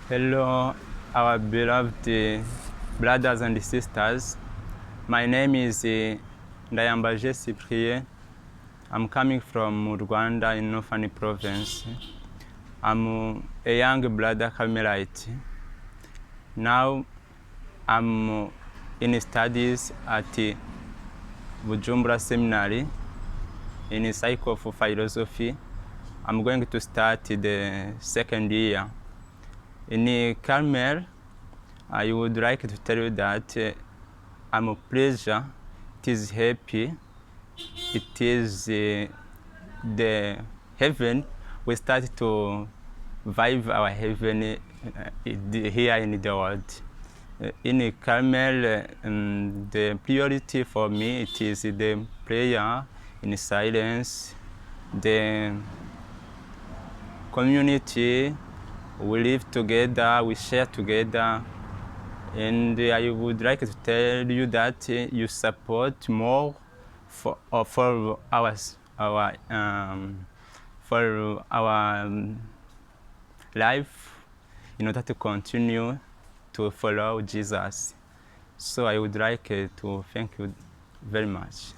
Hello, our beloved brothers and sisters. My name is Ndayambaje Cyprien. I'm coming from Rwanda in Northern Province. I'm a young brother Carmelite. Now I'm in studies at Bujumbura Seminary in a cycle of philosophy. I'm going to start the second year. In Carmel, I would like to tell you that I'm pleased, it is happy, it is the heaven. We start to vibe our heaven here in the world. In Carmel, the priority for me, it is the prayer in silence, the community. We live together, we share together, and I would like to tell you that you support more for our life in order to continue to follow Jesus. So I would like to thank you very much.